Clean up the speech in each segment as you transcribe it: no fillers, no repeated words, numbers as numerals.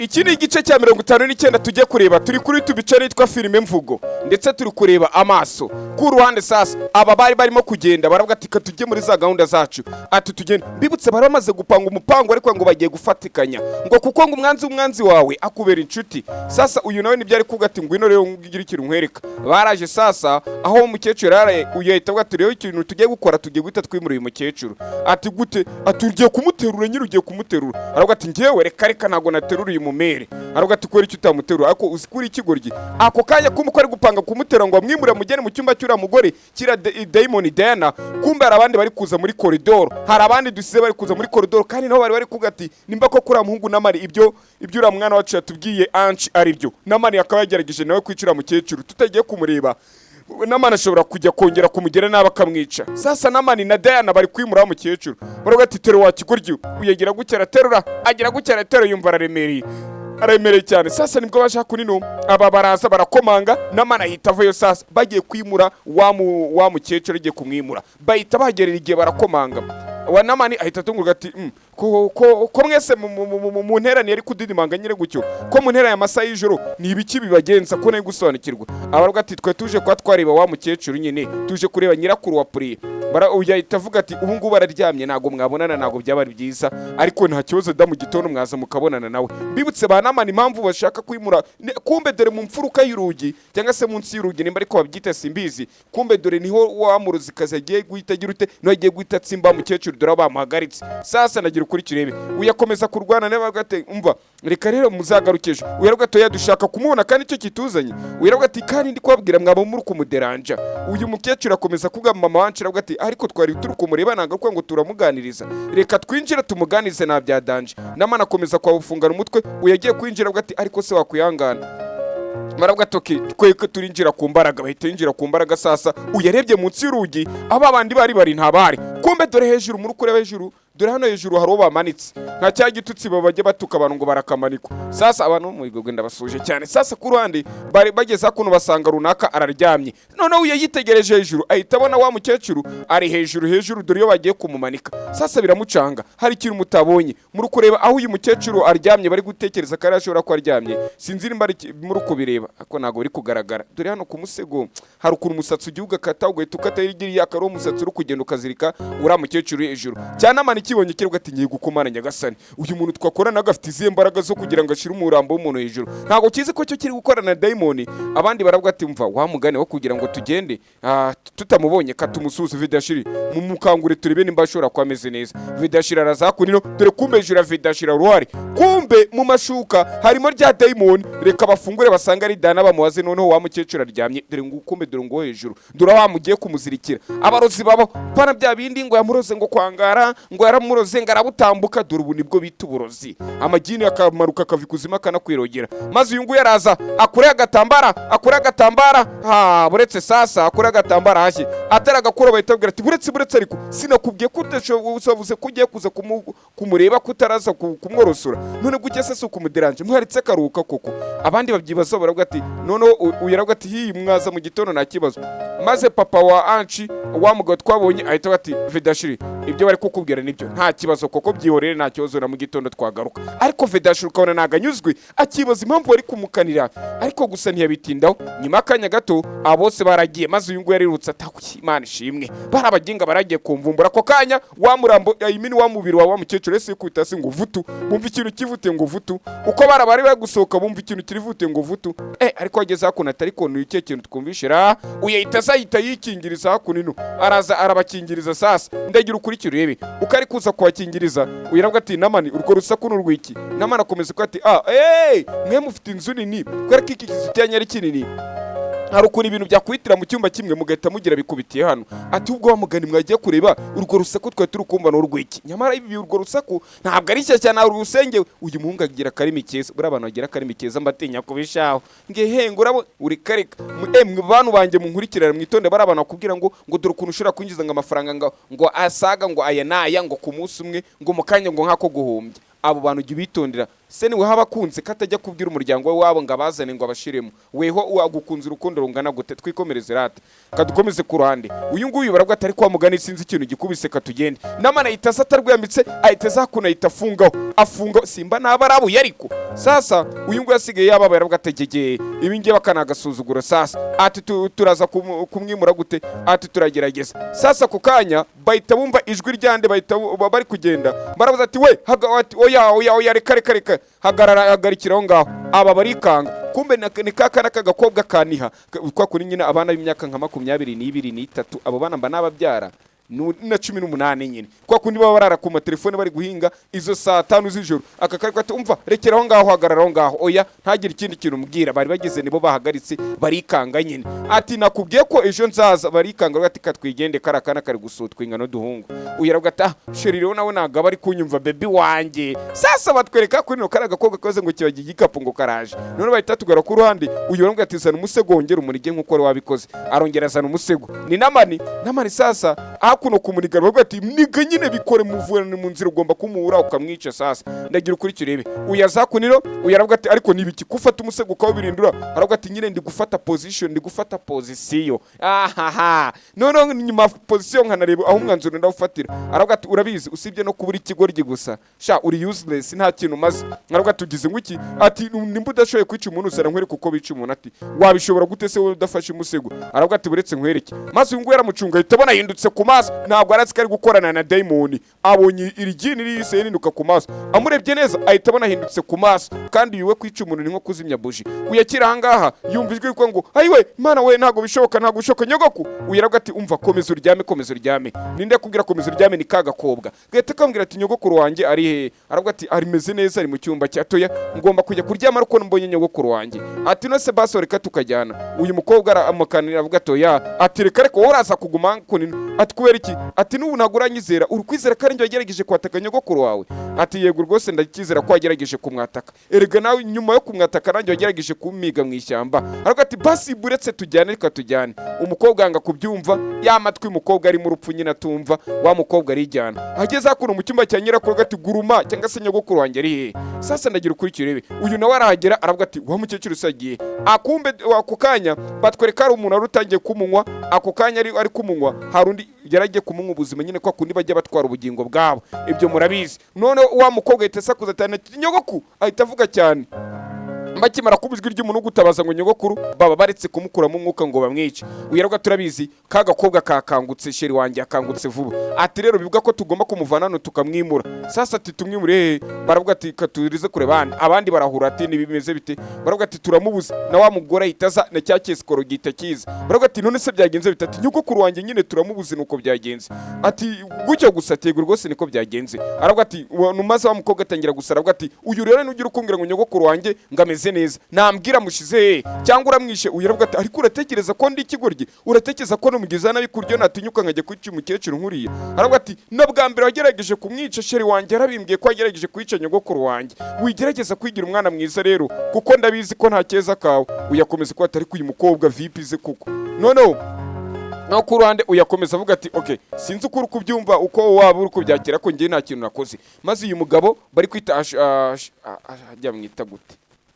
Iki ni igice cya 59 tujye kureba, turi kuri tubice nitwa filime mvugo, ndetse turi kureba Amasoh. Ku ruhande sasa aba bari barimo kugenda baravuga ati ka tujye muri za gahunda zacu, ati tugenda bibutse baramaze gupanga umupango ariko ngo bagiye gufatikanya ngo kuko ngo umwanzi wawe akubera inshuti. Sasa uyu nawe nibyo ari kuvuga ati ngwino rero ngira ikintu nkwereka. Baraje sasa aho umukecuru yaraye uyahita avuga ati rero ikintu tugiye gukora tugiye guhita twimura uyu mukecuru. Ati gute? Ati ugiye kumuterura nyine ugiye kumuterura. Aravuga ati ngewe reka ntago naterura uyu mumere. Aravuga ati kweri icyo utamuterura ariko uzikuri ikigoryi. Ako kanya kumukore gupanga kumutera ngo amwimure mugene mu cyumba cy'ura mugore kira Diamond Diana, kumbe hari abandi bari kuza muri koridoro, hari abandi dusize bari kuza muri koridoro kandi naho bari kuvuga ati nimba ko kuri muhungu namari ibyo ura mwana wacu yatubwiye anci ari byo. Namani akaba yagerageje nawe kwicira mukecuru tutagiye kumureba. Namani ashobora kujya kongera kumugera naba kamwica. Sasa Namani na Diana bari kwimura mukecuru. Baravuga ati tero wa kigoryi uyegera gucyara terura, agira gucyara tero yumva araremereye cyane. Sasa nibwo bashaka kunino aba baraza barakomanga, Namani ahita avayo. Sasa bagiye kwimura wa mukecuru agiye kumwimura, bahita bagerera igihe barakomanga. Wa Namani ahita atunguka ati ko mwese mu nterane yari kudidimanga nyire gucyo ko mu ntera ya Amasaha y'ijoro ni ibiki bibagenza ko nayo gusobanukirwa. Abaruga ati twe tuje kwa twareba wa mukecuru nyine, tuje kureba nyirakuru wa Puri. Uyahita avuga ati ubu ngubu bararyamye ntago mwabonana, ntago byaba ari byiza, ariko nta kibazo da mu gitondo mwaza mukabonana nawe. Bibutse ba Namani impamvu bashaka kwimura, kumbe dore mu mfuruka y'urugi cyangwa se munsi y'urugi nimba ariko babyita simbizi, kumbe dore niho wa muruzikazi agiye guhita girute no agiye guhita tsimba mukecuru dore bamuhagaritse. Sasa nagira ukuri kirebe uyakomeza kurwana n'abavuga ati umva reka rero muzagarukeje. Uyaravuga ati yadushaka kumubona kandi icyo kituzanye. Uyaravuga ati kandi ndi kubabwira mwaba muri kumuderanja. Uyu mukecuru akomeza kuvuga mama wancu aravuga ati ariko twari turi kumureba nanga ngo turamuganiriza, reka twinjira tumuganize na byadanje. Namana akomeza kwabufungana umutwe, uyagiye kwinjira avuga ati ariko se wakwihangana. Maravuga toki tweke turinjira ku mbaraga, bahita yinjira ku mbaraga. Sasa uyarebye munsi y'urugi aba bandi bari ntabari, kumbe dore hejuru muri kureba hejuru, dore hano hejuru hari bamanitse nka cya gitutsi babajye batuka abantu ngo barakamanikwa. Sasa abantu mu igogwe ndabasuje cyane. Sasa ku ruhande bari bageza kuno basanga runaka araryamye, none uye yitegereje hejuru ahita abona wa mukecuru ari hejuru dore yo bagiye kumumanika. Sasa biramucanga, hari ikintu mutabonye muri kureba aho uyu mukecuru aryamye, bari gutekereza ko ashobora ko aryamye. Sinzi nimba muri kubireba ako nago biri kugaragara. Dore hano ku musego hari ukuntu umusatsi ugihuga kata ugahita ukatayigiriye akaro umusatsi uri kugenda ukazirika ura mukecuru hejuru cyane. Amani kibonye kirwa ati ngiye gukomana nyagasani, uyu muntu twakorana agafite izihe mbaraga zo kugira ngo ashire umurambo w'umuntu hejuru, ntago kizi ko cyo kiri gukorana na Diamond. Abandi baravuga ati mva wa mugane wo kugira ngo tugende tutamubonye katumusuze Vidashiri mu mukangure turebe nimba ashobora kwameze neza. Vidashira arazakunino dore kumbe jura Vidashira ruhari, kumbe mu mashuka harimo rya Diamond. Reka bafungure basanga ari Dana bamuwaze, noneho wa mukecuru aryamye dore ngo kumbe dore ngo hejuru dore wa mugiye kumuzirikira. Abarozi babo pana bya bindi ngo yamuroze ngo kwangara ngo yaramuroze ngo arabutambuka, dore ubu nibwo bita uburozi. Amagini akamaruka akavikuzima kanakwirogera, maze uyu nguyu araza akure agatambara buretse. Sasa akure agatambara hashye atari agakora bahita babwira ati buretse ariko sinakubwiye ko usavuze ko ugiye kuza kumureba kutaraza kumworosora, none guke se kumuderanje muharitse karuka koko. Abandi babyibaza baravuga ati none uyaravuga ati hi mwaza mu gitondo nta kibazo. Maze papa wa anci wa mugabo twabonye ahita ati Vidashiri ibyo bari kukubwira nibyo nta kibazo koko byihorere nta kibazo na mu gitondo twagaruka. Ariko Vidashiri ukabona naganyuzwe akibaza impamvu bari kumukanira, ariko gusa ntiyabitindaho. Nyuma akanya gato abose baragiye, maze uyu nguyu yarirutse atakuye Imana ishimwe barabaginga baragiye kumvumbura. Ako kanya wa murambo imini wa mubiri wa mukecuru ese kwita se ngo vutu, bumva ikintu kivute ngo vutu. Uko bari bagusohoka bumva ikintu kirivute ngo vutu. Ariko ageze hakuno atari kontu icyo kintu twumvishira uyahita sayita yikingiriza hakunino araza arabakingiriza. Sasa ndagira ukurikira urebe ukari kuza kwakingiriza. Uyaravuga ati Namani urwo rusaku n'urwiki. Namani akomeza ko ati mwe mufite inzu nini kwera kiki kizitanya ari kinini, hari ukuntu ibintu byakwitira mu cyumba kimwe mugahita mugira bikubitiye hano. Ati ubwo wa mugani mwagiye kureba urwo rusaku twe turi kumva n'urwiki, nyamara ibi urwo rusaku ntabwo ari cyo cyane urusengewe. Uyu muhungu agira karimi keza, buri abantu bagira karimi keza mbatinya kubishaho ngehenga urabo uri kareka mwe bantu banje mu nkurikirana mwitonde. Bari abantu bakubwira ngo dore ukuntu ushobora kwinjiza amafaranga ngo asaga ngo aya naya ngo ku munsi umwe ngo mukanya ngo nkako guhombya. Abo bantu ujye bitondera se niwe haba akunze katajya kubwira umuryango we wabo ngo abazane ngo abashiremo weho wagukunze urukundo rungana gute twikomereze rata kadukomeze ku ruhande uyu nguyu baravuga atari kwa mugani sinzi ikintu gikubise katugende namana itasa atarwambitse ahita zakuna afungaho simba nabarabuye ariko sasa uyu nguyu asigaye yaba baravuga ategegeye ibi ngiye bakanagasuzugura sasa ati turaza kumwimura gute ati turagerageza sasa ku kanya bahita bumva ijwi ryande bahita bari kugenda baravuze ati we oya reka hagarikiraho ngaho aba barikanga kumbe ni kakana kagakobwa kaniha kwa kuri nyine abana b'imyaka nka 22 n'itatu abo bana mba nababyara na 18 nyine kwa kundi baba barara ku matelefone bari guhinga izo saa 5 z'ijoro akakariko ati umva rekeraho ngaho hagararaho ngaho oya ntagire ikindi kintu mbwira bari bageze nibo bahagaritse barikanga nyine ati nakubwiye ko ejo nzaza barikanga ati katwigende karakana kari gusutwa ingano duhungu uyaravuga ati sheriro nawe naga bari kunyumva baby wanjye sasa batwereka kuri no karaga koga koze ngo kibagiye igikapu ngo karaje none bahita tugara ku ruhande uyaravuga ati zana umusego wongera umurige nkuko wabikoze arongera zana umusego ni namani sasa kuno kumuniga bavuga ati niga nyine bikore muvurane mu nzira ugomba kumuhura ukamwica sasa ndagira ukuri kirebe uyazakuniro uyaravuga ati ariko nibiki gufata umusego ukawo birindura aravuga ati nyine ndi gufata position ndi gufata position none nyuma position nkanareba aho umwanzuro ndawufatira aravuga ati urabizi usibye no kubura ikigoryi gusa sha uri useless nta kintu maze aravuga ati ugize ngwiki ati nimba udashoboye kwica umuntu usara nkwereka uko bica umuntu ati wabishobora gute se wowe udafashe umusego aravuga ati buretse nkwereke maze uyu yaramucunga yitabona yindutse ku maso ntabwo aratse ari gukorana na daimoni abonye irigini riyise yinuka ku maso amurebye neza ahita abona hindutse ku maso kandi yuwe kwica umuntu ni nko kuzimya buji uyakira hangaha yumva ijwi ko ngo ayiwe mana we ntago bishoboka nyogoku uyaravuga ati umva komeza uryame ninde kubwira komeza uryame ni kagakobwa gahita kambwira ati nyogokuru wanjye ari he aravuga ati arimeze neza ari mu cyumba cyatoya ngomba kujya kuryama ariko mbonye nyogokuru wanjye ati no se baso reka tukajyana uyu mukobwa aramukanira avuga atoya ati reka wowe uraza kuguma kunini ati kubera iki ati nubu naguranyizera urukwizera kandi wagerageje kwataka nyogokuru wawe ati yego rwose ndakizera ko wagerageje kumwataka erega nawe nyuma yo kumwataka nanjye wagerageje kumiga mu ishyamba aravuga ati basi buretse tujyane reka tujyane umukobwa anga kubyumva yamatwi umukobwa ari mu rupfu nyine atumva wa mukobwa arijyana ageze akuno mu cyumba cya nyirakuru ati guruma cyangwa se nyogokuru wanjye ari he sasa ndagira ukurikirebe uyu nawe arahagera aravuga ati wa mukecuru usagiye akumbe ako kanya batwereka ari umuntu ari utangiye kumunywa ako kanya ari kumunywa harundi yaragiye kumunywa ubuzima nyine kwa kundi bajya batwara ubugingo bwabo ibyo murabizi none wa mukobwa ahita asakuza cyane nyogoku ahita avuga cyane bakimara kubijwi ry'umuntu gutabaza ngo nyogokuru baba baretse kumukuramo umwuka ngo bamwice uyaravuga turabizi kagakobwa kakangutse sheri wanjye akangutse vuba ati rero bivuga ko tugomba kumuvana hano tukamwimura sasa ati tumwimure baravuga ati katurize kure abandi barahura ati nibimeze bite baravuga ati turamubuze na wa mugore ahitaza na cya kesikoro gita kiza baravuga ati none se byagenze bite ati nyogokuru wanjye nyine turamubuze nuko byagenze ati gucyo gusa tego rwose niko byagenze aravuga ati numaze wa mukobwa atangira gusa aravuga ati uyu rero nugira ukumbwira ngo nyogokuru wanjye ngameze neza nambwira mushize cyangwa uramwishe uyaravuga ati ariko uratekereza ko ndi ikigoryi uratekereza ko numugiza nabi kuryo natinyuka nkajya kwica umukecuru nkuriya aravuga ati nabwa mbere wagerageje kumwica sheri wanjye yarabimbwiye ko wagerageje kwica nyogokuru wanjye wigerageza kwigira umwana mwiza rero kuko ndabizi ko nta keza kawe uyakomeza ko atari kuyu mukobwa vipize kuko noneho no ku ruhande uyakomeza avuga ati okay sinzi uko uri kubyumva uko waba uri kubyakira ko ngiye nta kintu nakoze maze uyu mugabo bari kwita ajya mwita gute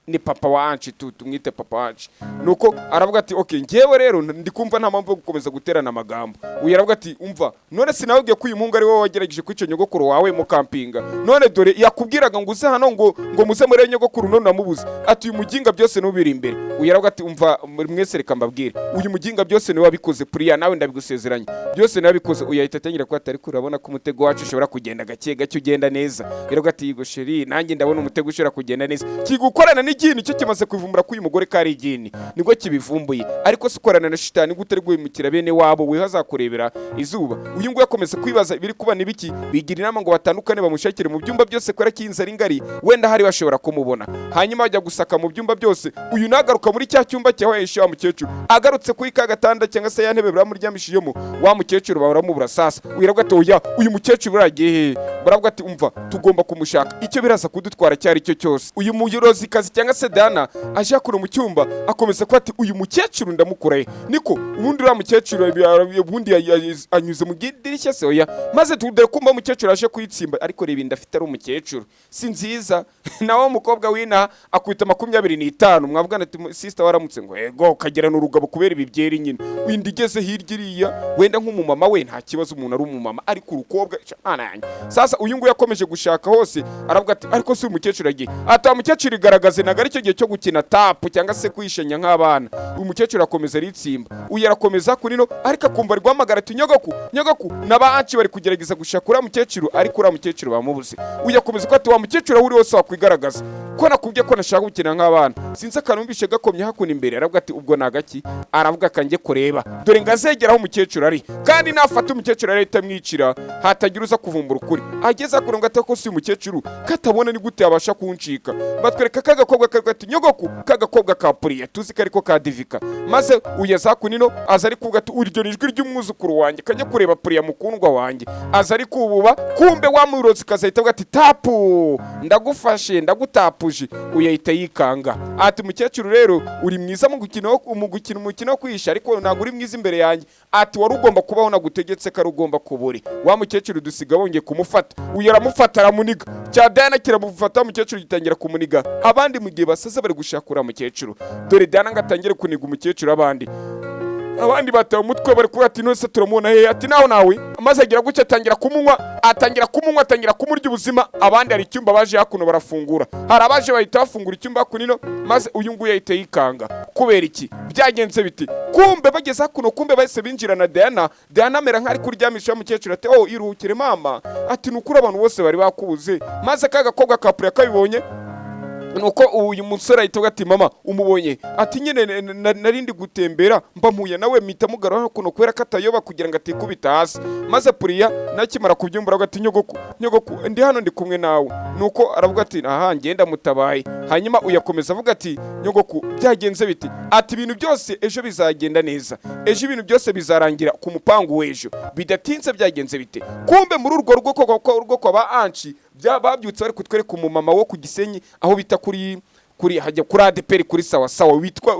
ni papa wanci tumwite papa wanci nuko aravuga ati okay ngewe rero ndikumva nta mpamvu yo gukomeza guterana amagambo uyaravuga ati umva none sinabwiye ko uyu muhungu ari wowe wagerageje kwica nyogokuru wawe mu kampinga none dore yakubwiraga ngo uze hano ngo muze muri nyogokuru none namubuze ati uyu muginga byose nubiri imbere uyaravuga ati umva mwese reka mbabwire uyu muginga byose ni wabikoze priya nawe ndabigusezeranye byose nabikoze uyahita atangira ko atari kurabona ko umutego wacu ushobora kugenda gake ugenda neza yaravuga ati yego sheri nanjye ndabona umutego ushobora kugenda neza kigukorana igini cyo kimaze kwivumbura ko uyu mugore kari igini nibwo kibivumbuye ariko sikorana na shitani gutari guhemukira bene wabo we hazakurebera izuba uyu nguyu akomeza kwibaza ibiri kuba nibiki bigira inama ngo batandukane bamushakire mu byumba byose kwera kinza ari ngari wenda hari bashobora kumubona hanyuma bajya gusaka mu byumba byose uyu nagaruka muri cya cyumba cyawe yishe wa mukecuru agarutse kuri ka gatanda cyangwa se ya ntebe baramuryamishijemo wa mukecuru baramubura sasa uyiravuga ati oya uyu mukecuru baragiye baravuga ati umva tugomba kumushaka icyo biraza kudutwara cyari cyo cyose uyu muyobozi kazi cyangwa se Diana aje hakuno mu cyumba akomeza ko ati uyu mukecuru ndamukuraye niko ubundi uriya mukecuru ubundi anyuze mu gidirishya se oya maze tudere kumba umukecuru aje kuyitsimba ariko reba inda afite ari umukecuru si nziza nawe umukobwa w'ina akwita 25 mwavugana ati sister waramutse ngo ego kagera n'urugabo kubera ibibyeri nyine windi igeze hirya iriya wenda nk'umumama we nta kibazo umuntu ari umumama ariko urukobwa yanjye sasa uyu nguyu yakomeje gushaka hose aravuga ati ariko si umukecuru agiye ata umukecuru igaragaze naga ari cyo gihe cyo gukina tap cyangwa se kwishenya nk'abana uyu mukecuru akomeza aritsimba uyu arakomeza kunino ariko akumva ari guhamagara ati nyogoku n'abanci bari kugerageza gushaka uriya mukecuru ariko uriya mukecuru bamubuze uyu akomeza ko ati wa mukecuru uri wose wakwigaragaza ko nakubye ko nashaka gukina nk'abana sinzi akanumvishe gakomye hakuno imbere aravuga ati ubwo nagaki aravuga kanjye kureba dore ngazegeraho umukecuru ari kandi nafata umukecuru ari itamwicira hatagira uza kuvumbura ukuri ageze akuronga atako si umukecuru katabona ni gute yabasha kuncika batwereka kagakobwa kagati nyogoku kagakobwa ka puriya tuzi kariko ka divika maze uyeza kunino aza ari kuvuga ati uryo nijwi ry'umwuzukuru wanjye kajya kureba puriya mukundwa wanjye aza ari kububa kumbe wamurozi kazahita avuga ati tapu ndagufashe ndagutapuje uyahita yikanga ati mukecuru rero uri mwiza mu gukina umukino kwisha ariko ntago uri mwiza imbere yanjye ati wari ugomba kubaho nagutegetse ko ugomba kuburi wa mukecuru dusiga bongeye kumufata uyu aramufata aramuniga cya Diana kiramufata mukecuru gitangira kumuniga abandi mu gihe basaza bari gushakura mukecuru dore Diana ngatangira kuniga umukecuru abandi bataye umutwe bari kuba ati nose turamubona he ati nawe amaze agira gucya atangira kumurya ubuzima abandi hari icyumba baje hakuno barafungura hari abaje bahita bafungura icyumba kunino maze uyu nguyu yahita yikanga kubera iki byagenze biti kumbe bageze hakuno kumbe bahise binjirana Diana amera nk'ari kuryamisha mukecuru ati iruhukire mama ati nukuri abantu bose bari bakubuze maze kagakobwa kapura kabibonye nuko uyu musore ahita ati mama umubonye ati nyine narindi gutembera mbamuye nawe mita mugaro hakuno kwera katayoba kugira ngo atikubita hasi maze puriya nakimara kubyumbura ati nyogoku ndi hano ndi kumwe nawe nuko aravuga ati aha ngenda mutabaye hanyuma uyakomeza avuga ati nyogoku byagenze biti ati ibintu byose ejo bizagenda neza ejo ibintu byose bizarangira ku mupangu w'ejo bidatinze byagenze bite kumbe muri urwo rugo kwa ba anci babyutse bari kutwereka umumama wo ku Gisenyi aho bita kuri hajya kuri ADP kuri sawa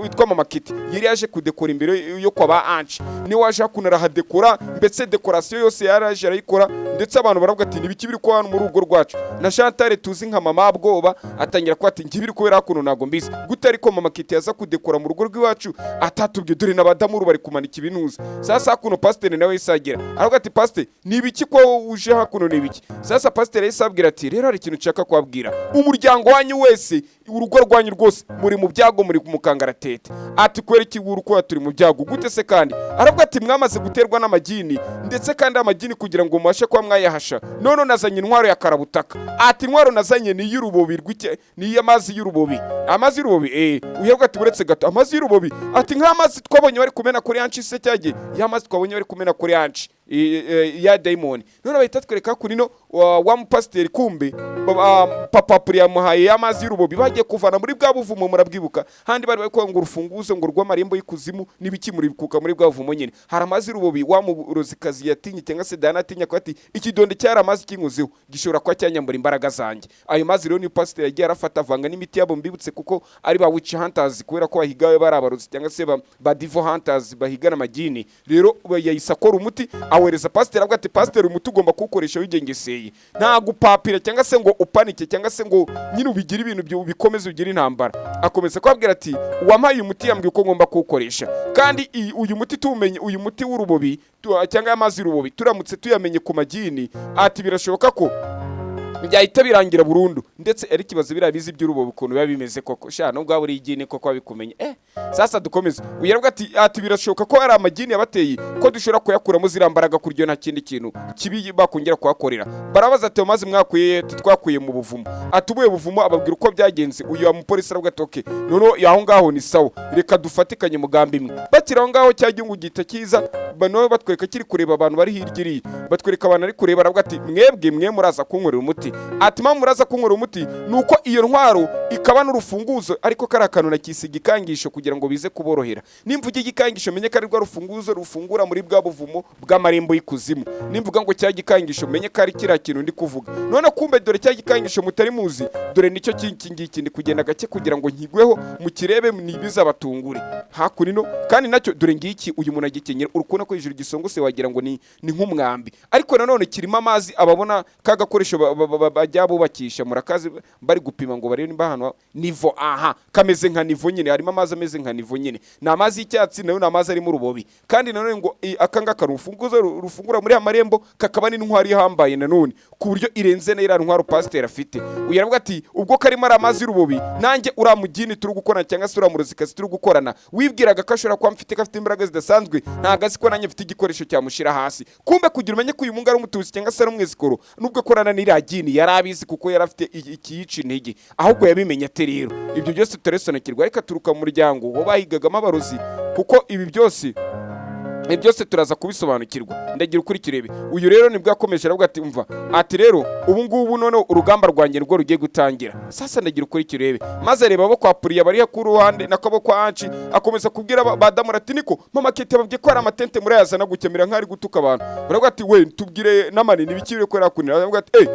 witwa mama Kiti yari yaje kudekora imbere yo kwa ba anci ni waje hakunara hadekora mbetse decoration yose yaraje arayikora ndetse abantu baravuga ati nibiki biri kwa hano muri urugo rwacu na Chantal tuzi nka mama bwoba atangira ko ati ngibiri kubera hakuno nago mbizi gute ariko mama Kiti yaza kudekora mu rugo rw'iwacu atatubye dore n'abadamuru bari kumanika ibinuza sasa hakuno pasteur nawe yisagira aravuga ati pasteur nibiki ko uje hakuno nibiki sasa pasteur yisabwira ati rero hari ikintu nshaka kwabwira umuryango wanyu wese urugo rwanyu rwose muri mu byago muri mukangaratete ati kwera ikiguru ko turi mu byago gute se kandi aravuga ati mwamaze guterwa n'amagini ndetse kandi amagini kugira ngo mubashe kwa mwayahasha none nazanye intwaro ya karabutaka ati intwaro nazanye ni y'urubobi rw'ike ni y'amazi y'urubobi uyavuga ati buretse gato amazi y'urubobi ati nk'amazi twabonye bari kumena kuri yanci se cyage y'amazi twabonye bari kumena kuri yanci ya daimoni none bahita twereka kunino wa mupasiteri kumbe papa puriya muhaye y'amazi y'urubobi bagiye kuvana muri bwa buvumo murabwibuka handi bari bari ngo urufunguzo ngo rw'amarembo y'ikuzimu n'ibiki muri bikuka muri bwa buvumo nyine hari amazi y'urubobi wa murozikazi yatinye cyangwa se Diana atinya ko ati ikidonde cyari amazi kinkuzeho gishobora kwa cyanyambura imbaraga zanjye ayo mazi rero ni pasiteri yagiye arafata avanga n'imiti yabo mbibutse kuko ari ba witch hunters kubera ko bahigawe bari abarozi cyangwa se ba devil hunters bahigana amagini rero yayisakora umuti awereza pasiteri avuga ati pasiteri umuti ugomba kuwukoresha wigengeseye nta gupapira cyangwa se ngo upanike cyangwa se ngo nyine ubigire ibintu bikomeze ugira intambara akomeza kubabwira ati uwampaye umuti yambwiye uko ngomba kuwukoresha kandi uyu muti tumenye uyu muti w'urubobi cyangwa amazi y'urubobi turamutse tuyamenye ku magini ati birashoboka ko byahita birangira burundu ndetse ari kibazo birabizi by'urubobi ukuntu biba bimeze koko sha nubwo buri igini koko babikumenye sasa dukomeze uyaravuga ati birashoboka ko ari amagini yabateye ko dushobora kuyakuramo zirambaraga kuryo nta kindi kintu kibi bakongera kuhakorera barabaza ati maze mwakuye twakuye mu buvumo atubuye buvumo ababwira uko byagenze uyu wa mupolisi aravuga ati okay none yaho ngaho ni sawa reka dufatikanye mugambi imwe batira aho ngaho cyajyungu gita kiza bano batwereka kiri kureba abantu bari hirgiri batwereka abantu ari kureba aravuga ati mwebwe muraza kunkorera umuti ati muraza kunkorera umuti nuko iyo ntwaro ikaba n'urufunguzo ariko kari akantu nakisiga ikangisho kugira ngo bize kuborohera. Nimvuga igikangisho menye ko ari rwa rufunguzo rufungura muri bwa buvumo bw'amarembo y'ikuzimu. Nimvuga ngo cya gikangisho menye ko ari kiriya kintu ndi kuvuga. None kumbe dore cya gikangisho mutari muzi, dore nicyo ngiki ndi kugenda gake kugira ngo nkigweho mukirebe nibizabatungure hakurino. Kandi nacyo dore ngiki uyu muntu agikenyera urukuna ko hejuru gisongose wagira ngo ni nk'umwambi, ariko nanone kirimo amazi. Ababona kagakoresho bajya bubakisha murakazi bari gupima ngo barebe nimba hano nivo, aha kameze nka nivo nyine, harimo amazi ameze nka nivo nyine, na amazi y'icyatsi nayo na amazi ari mu rubobi. Kandi nanone ngo akanga karufunguzo rufungura muri amarembo kakaba n'intwari ihambaye nanone ku buryo irenze nera ntwaro pasteur afite. Uyaravuga ati ubwo karimo ari amazi y'urubobi, nanjye uramugini turi gukorana cyangwa se uramurozikazi turi gukorana, wibwiraga ko ashobora kuba mfite kafite imbaraga zidasanzwe, ntagazi ko nanjye mfite igikoresho cyamushira hasi. Kumbe kugira umenye ko uyu mungu ari umutuzi cyangwa se ari umwezikoro, nubwo korana n'iragini yarabizi kuko yarafite ikiyica intege, ahubwo yabimenye ate rero. Ibyo byose turesonekirwa, ariko turuka mu muryango wo bahigagamo abarozi, kuko ibi byose turaza kubisobanukirwa. Ndagira ukuri kirebe. Uyu rero nibwo akomeje aravuga ati umva ati rero ubu ngubu none urugamba rwanjye rwo rugiye gutangira. Sasa ndagira ukuri kirebe, maze reba abo kwa Puriya bari ku ruhande nakabo kwa Anci, akomeza kubwira Badamu ati niko mama Kete babwiye ko ari amatente muri yazana gukemera nk'ari gutuka abantu. Baravuga ati we tubwire namani nibikire ko yarakunira. Baravuga ati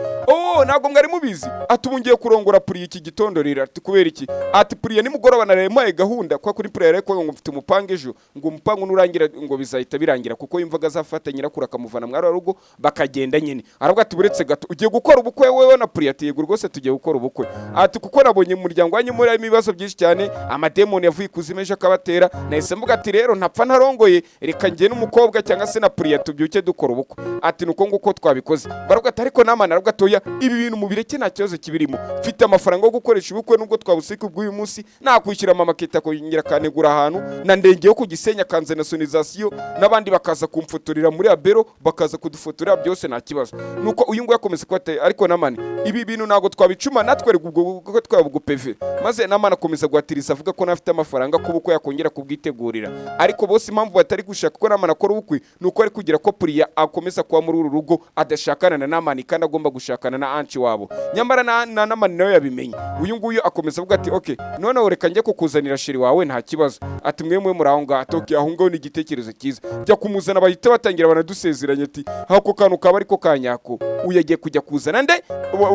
ntabwo mwari mubizi. Ati ubungiye kurongora Puriya iki gitondo rira. Ati kubera iki? Ati Puriya nimugoroba naremaye gahunda kwa kuri Puriya ariko ngo mfite umupange ejo, ngo umupango nurangira ngo bizahita birangira, kuko yumvaga azafata nyirakuru akamuvana mwari rugo bakagenda nyine. Aravuga ati buretse gato ugiye gukora ubukwe wewe na Puriya? Ati yego rwose tugiye gukora ubukwe. Ati kuko nabonye mu muryango wanyu muri ibibazo byinshi cyane, amademoni yavuye kuzimeje akabatera, nahise mvuga ati rero ntapfa ntarongoye, reka ngiye n'umukobwa cyangwa se na Puriya tubyuke dukora ubukwe. Ati nuko nguko twabikoze. Baravuga ati ariko namana, aravuga atoya ibi bintu mubireke nta kibazo kibirimo, mfite amafaranga yo gukoresha ubukwe nubwo twabusika ubw'uyu munsi, nakwishyura mama Kete akongera kanegura ahantu na ndenge yo kugisenya kanze na sonorisation, n'abandi bakaza kumfotorera muri abero bakaza kudufotorera, byose nta kibazo. Nuko uyu nguyu akomeza kwate ariko namani ibi bintu ntago twabicuma natwe ubwo twabugupeve. Maze namana akomeza guhatiriza avuga ko nafite amafaranga kubukwe yakongera kubwitegurira, ariko bose impamvu batari gushaka ko namana akora ubukwe nuko ari kugira ko Puriya akomeza kuba muri uru rugo adashakana na namani kandi agomba gushakana na Anci wabo. Nyamara na namani nawe yabimenye. Uyu nguyu akomeza avuga ati okay none reka njye kukuzanira sheri wawe nta kibazo. Ati mwe muri aho ngaho atoki aho ngaho ni igitekerezo cyiza, jya kumuzana bahita batangira banadusezeranye ati hako kantu kaba ariko kanyako. Uyu agiye kujya kuzana nde?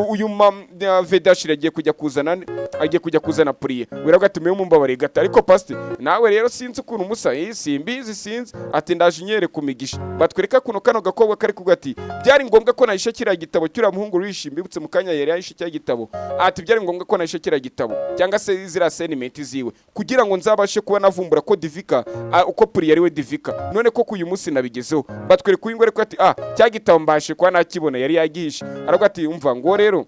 Uyu Vedashira agiye kujya kuzana nde? Agiye kujya kuzana Puriya. Weraga ati mwe mumbabare gata, ariko pastor nawe rero sinzi ukuntu musa simbizi sinzi. Ati ndaje nyere kumigisha batwereka kuno kano gakobwa kari kugati byari ngombwa ko nahishe kiriya gitabo cyura muhungu rwishimbibutse mu kanya yari yahishe cya gitabo. Ati byari ngombwa ko nahishe kiriya gitabo cyangwa se zira sentiment ziwe kugira ngo nzabashe kuba navumbura ko Divika uko Puriya ari we Divika. None ko uyu munsi nabigezeho batwereka uyu ngore ko ati cya gitabo mbashe kwa nakibona yari yagihishe. Aravuga ati umva ngo rero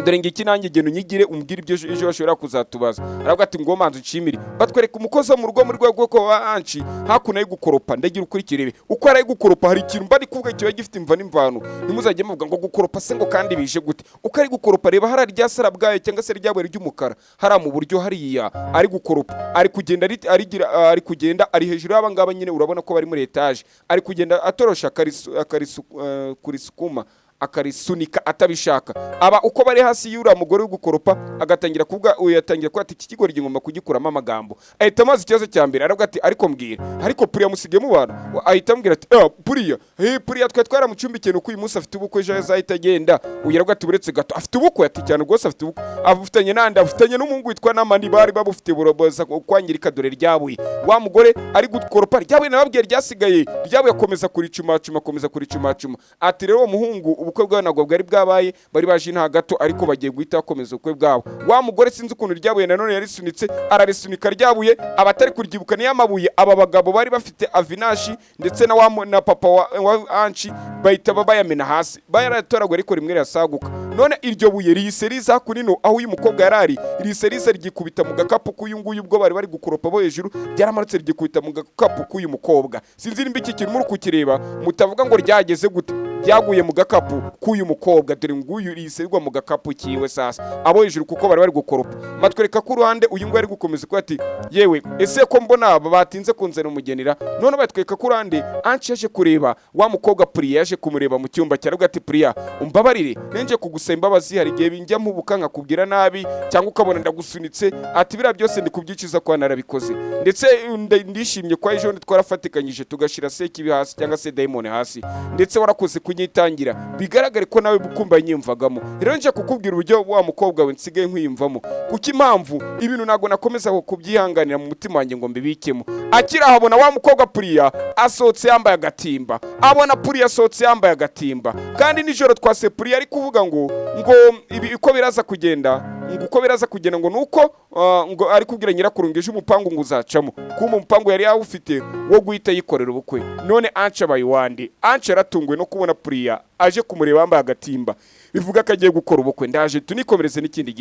dore ngiki nanjye geno nyigire umbwira ibyo ejo bashobora kuzatubaza. Aravuga ati ngo manzu nshimire. Batwereka umukozi wo mu rugo muri rwego ko wa Anci hakuna yo gukoropa. Ndagira ukuri kirebe uko ari gukoropa, hari ikintu mbari kuvuga cyo gifite imva n'imvano, nimuzajye muvuga ngo gukoropa se ngo kandi bije gute. Uko ari gukoropa reba hari rya sara bwayo cyangwa se ryabwe ry'umukara hari mu buryo hariya ari gukoropa, ari kugenda ari kugenda ari hejuru y'abangaba nyine urabona ko bari muri etage, ari kugenda atorosha kurisukuma akarisunika atabishaka. Aba uko bari hasi y'ura mugore wo gukoropa agatangira kuvuga uyatangira ko ati iki kigori ngomba kugikuramo amagambo. Ahita amazi ikibazo cya mbere aravuga ati ariko mbwira ariko Puriya musige mu bantu. Ahita ambwira ati Puriya twe twara mu cyumba ikintu ko uyu munsi afite ubukwe ejo azahita agenda. Uyaravuga ati buretse gato afite ubukwe. Ati cyane rwose afite ubukwe, afitanye nande afitanye n'umuhungu witwa Namani bari babufite buroboza kwangirika dore ryabuye. Wa mugore ari gukoropa ryabuye nababwiye ryasigaye ryabuye akomeza kuricuma. Ati rero umuhungu ubukwe bwawe nagwo bwari bwabaye bari baje nta gato ariko bagiye guhita bakomeza ubukwe bwabo. Wa mugore sinzi ukuntu ryabuye nanone yarisunitse ararisunika ryabuye abatari kuryibuka ni yamabuye. Aba bagabo bari bafite Avinashi ndetse na papa wa Anci bahita bayamena hasi bayaratoragwa ariko rimwe yasaguka. None iryo buye riseriza kunino aho uyu mukobwa yarari riseriza rigikubita mu gakapu k'uyu nguyu ubwo bari gukoropa bo hejuru byaramarutse rigikubita mu gakapu k'uyu mukobwa. Sinzi nimba iki kintu muri kukireba mutavuga ngo ryageze gute. byaguye mu gakapu k'uyu mukobwa, dore nguyu yiserwa mu gakapu kiwe sasa abo hejuru kuko bari gukoropa. Matwereka ku ruhande uyu ngo ari gukomeza ko ati yewe ese ko mbona aba batinze kunzana umugenera, none batwereka ku ruhande Ange yaje kureba wa mukobwa Priya, yaje kumureba mu cyumba cyaravuga ati Priya umbabarire nenje kugusaba imbabazi, hari igihe binjya mu bukanka kubwira nabi cyangwa ukabona ndagusunitse, ati bira byose ndi kubyikiza kwa narabikoze, ndetse ndishimye kwa ejo twarafatikanyije tugashira Sekibi hasi cyangwa se Diamond hasi, ndetse warakoze kunyitangira bigaragare ko nawe bukumba nyimvagamo. Rero nje kukubwira uburyo wa mukobwa we nsigaye nkwiyumvamo, kuki impamvu ibintu nago nakomeza kubyihanganira mu mutima wanjye ngo mbibikemo. Akira habona wa mukobwa Priya asohotse yambaye agatimba, abona Priya asohotse yambaye agatimba, kandi nijoro twase Priya ari kuvuga ngo ibi uko biraza kugenda ngo nuko ngo ari kubwira nyirakurungeje umupangu ngo uzacamo kuma umupangu yari yawufite wo guhita yikorera ubukwe. None Ange abayiwandi, Ange aratunguwe no kubona Priya aje kumureba yambaye agatimba, bivuga ko agiye gukora ubukwe. Ndaje tunikomereze n'ikindi